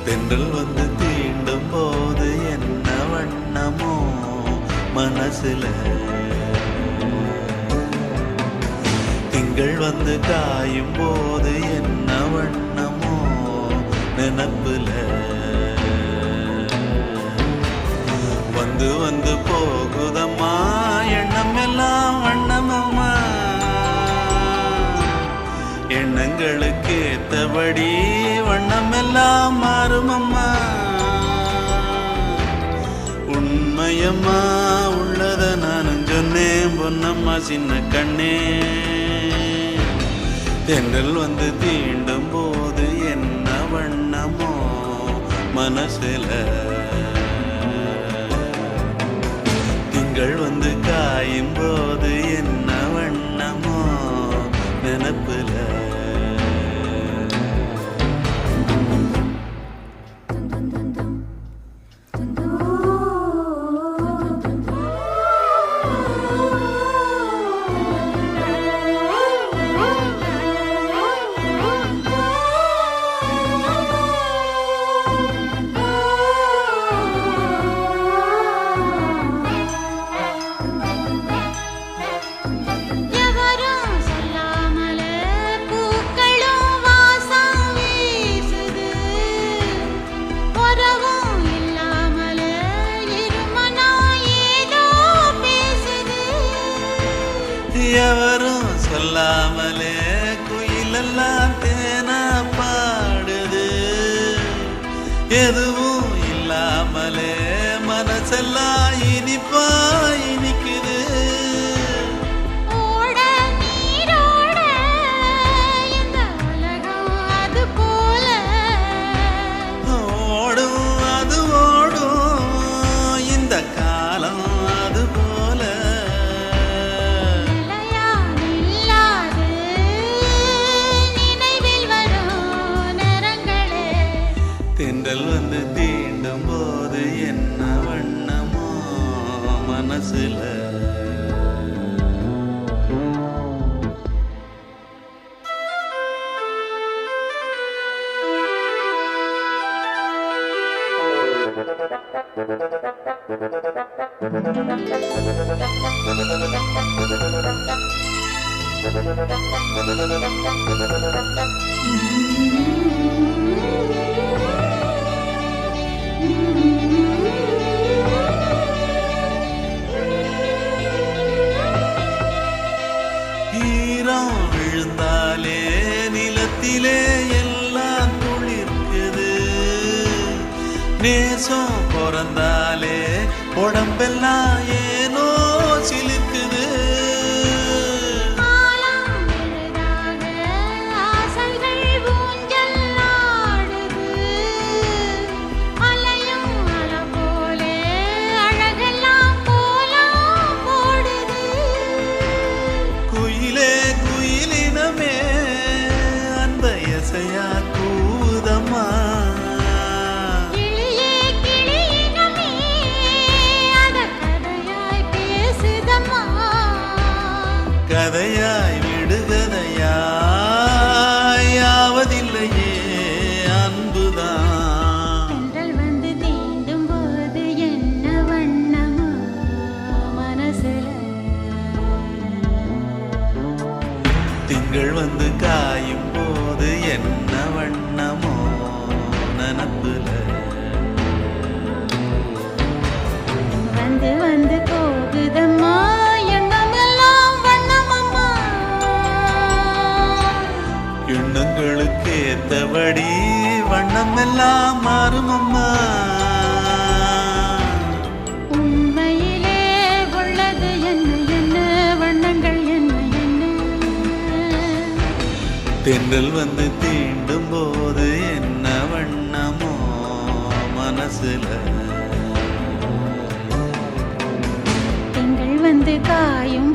தென்றல் வந்து தீண்டும் போது என்ன வண்ணமோ மனசுல, திங்கள் வந்து காயும் போது என்ன வண்ணமோ நினப்புல, வந்து வந்து போகுதம்மா எண்ணம் எல்லாம் வண்ணமம்மா, எண்ணங்களுக்கு ஏத்தபடி வண்ணம் எல்லாம் மாறுமம்மா, உண்மையம்மா உள்ளத நானும் சொன்னேன் பொன்னம்மா சின்ன கண்ணே, தென்றல் வந்து தீண்டும் போது என்ன வண்ணமோ மனசுல, திங்கள் வந்து காயும் போது என்ன வண்ணமோ நினப்புல. எவரும் சொல்லாமலே குயிலெல்லாம் தேனா பாடுது, எதுவும் இல்லாமலே மனசெல்லாம் இனிப்பா இனிக்குது, ஓடும் அது ஓடும் இந்த காலம் அது போல, தென்றல் வந்து தீண்டும் போது என்ன வண்ணமோ மனசுல, ஈரம் விழுந்தாலே நிலத்திலே எல்லாம் துளிர்க்குது, நேசம் பிறந்தாலே உடம்பெல்லாம் ஏனோ சிலிர்க்குது, கூதம்மா கதையாய் விடுகதையாய் யாவதில்லையே அன்புதான், தென்றல் வந்து தீண்டும் போது என்ன வண்ணமோ மனசுல, திங்கள் வந்து காயும் போது என்ன வண்ணமோ நினப்புல, வந்து வந்து போகுதம்மா எண்ணமெல்லாம் வண்ணமம்மா, எண்ணங்களுக்கு ஏத்தபடி வண்ணம் எல்லாம் மாறுமம்மா, உண்மையிலே உள்ளது என்ன என்ன வண்ணங்கள் என்ன என்ன, தென்றல் வந்து தீண்டும் போது என்ன வண்ணமோ மனசுல திங்கள் வந்து காயும்